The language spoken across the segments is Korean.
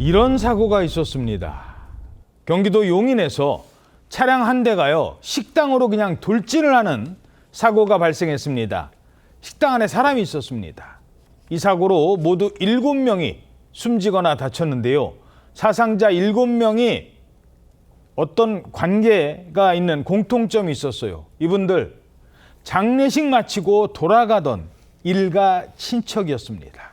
이런 사고가 있었습니다. 경기도 용인에서 차량 한 대가요, 식당으로 그냥 돌진을 하는 사고가 발생했습니다. 식당 안에 사람이 있었습니다. 이 사고로 모두 7명이 숨지거나 다쳤는데요. 사상자 7명이 어떤 관계가 있는 공통점이 있었어요. 이분들 장례식 마치고 돌아가던 일가 친척이었습니다.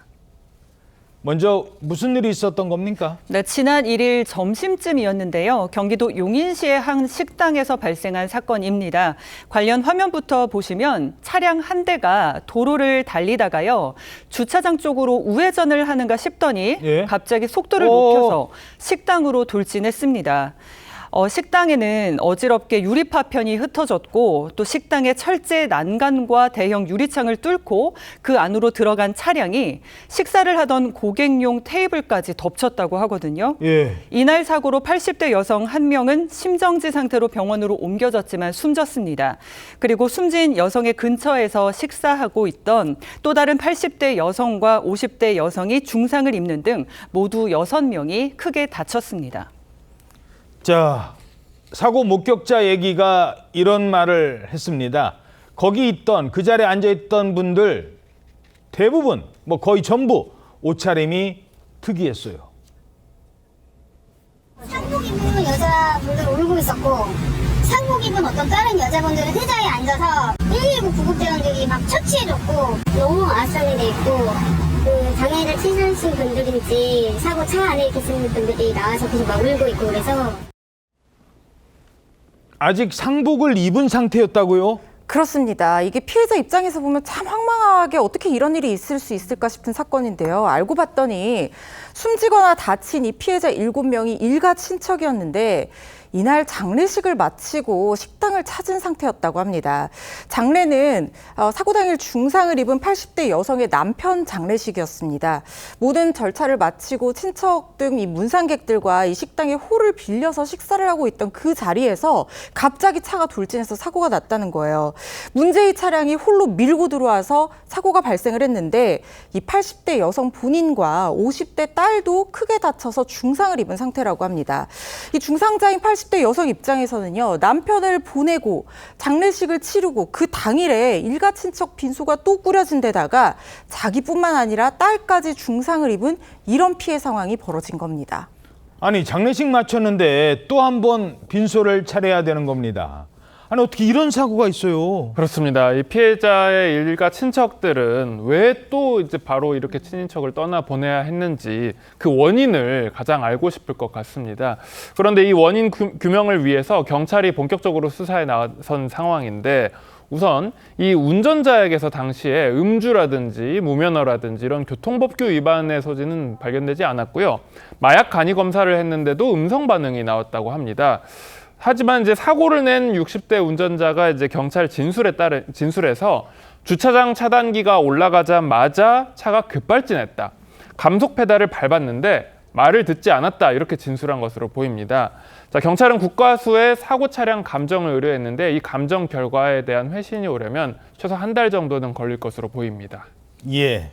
먼저 무슨 일이 있었던 겁니까? 네, 지난 1일 점심쯤이었는데요. 경기도 용인시의 한 식당에서 발생한 사건입니다. 관련 화면부터 보시면 차량 한 대가 도로를 달리다가요. 주차장 쪽으로 우회전을 하는가 싶더니 갑자기 속도를 높여서 식당으로 돌진했습니다. 식당에는 어지럽게 유리파편이 흩어졌고 또 식당의 철제 난간과 대형 유리창을 뚫고 그 안으로 들어간 차량이 식사를 하던 고객용 테이블까지 덮쳤다고 하거든요. 이날 사고로 80대 여성 1명은 심정지 상태로 병원으로 옮겨졌지만 숨졌습니다. 그리고 숨진 여성의 근처에서 식사하고 있던 또 다른 80대 여성과 50대 여성이 중상을 입는 등 모두 6명이 크게 다쳤습니다. 자, 사고 목격자 얘기가 이런 말을 했습니다. 거기 있던, 그 자리에 앉아있던 분들 대부분, 거의 전부 옷차림이 특이했어요. 상복 입은 여자분들 울고 있었고, 상복 입은 어떤 다른 여자분들은 의자에 앉아서 119 구급대원들이 막 처치해줬고, 너무 아싸리 돼 있고, 그 장애를 치르신 분들인지 사고 차 안에 계신 분들이 나와서 계속 막 울고 있고 그래서. 아직 상복을 입은 상태였다고요? 그렇습니다. 이게 피해자 입장에서 보면 참 황망하게 어떻게 이런 일이 있을 수 있을까 싶은 사건인데요. 알고 봤더니 숨지거나 다친 이 피해자 7명이 일가 친척이었는데 이날 장례식을 마치고 식당을 찾은 상태였다고 합니다. 장례는 사고 당일 중상을 입은 80대 여성의 남편 장례식이었습니다. 모든 절차를 마치고 친척 등 이 문상객들과 이 식당의 홀을 빌려서 식사를 하고 있던 그 자리에서 갑자기 차가 돌진해서 사고가 났다는 거예요. 문제의 차량이 홀로 밀고 들어와서 사고가 발생을 했는데 이 80대 여성 본인과 50대 딸도 크게 다쳐서 중상을 입은 상태라고 합니다. 이 중상자인 80대 여성 입장에서는요, 남편을 보내고 장례식을 치르고 그 당일에 일가 친척 빈소가 또 꾸려진 데다가 자기뿐만 아니라 딸까지 중상을 입은 이런 피해 상황이 벌어진 겁니다. 아니, 장례식 마쳤는데 또 한 번 빈소를 차려야 되는 겁니다. 아니, 어떻게 이런 사고가 있어요? 그렇습니다. 이 피해자의 일가 친척들은 왜 또 이제 바로 이렇게 친인척을 떠나 보내야 했는지 그 원인을 가장 알고 싶을 것 같습니다. 그런데 이 원인 규명을 위해서 경찰이 본격적으로 수사에 나선 상황인데 우선 이 운전자에게서 당시에 음주라든지 무면허라든지 이런 교통법규 위반의 소지는 발견되지 않았고요. 마약 간이 검사를 했는데도 음성 반응이 나왔다고 합니다. 하지만 이제 사고를 낸 60대 운전자가 이제 경찰 진술에서 주차장 차단기가 올라가자마자 차가 급발진했다. 감속 페달을 밟았는데 말을 듣지 않았다. 이렇게 진술한 것으로 보입니다. 자, 경찰은 국과수에 사고 차량 감정을 의뢰했는데 이 감정 결과에 대한 회신이 오려면 최소 한 달 정도는 걸릴 것으로 보입니다. 예.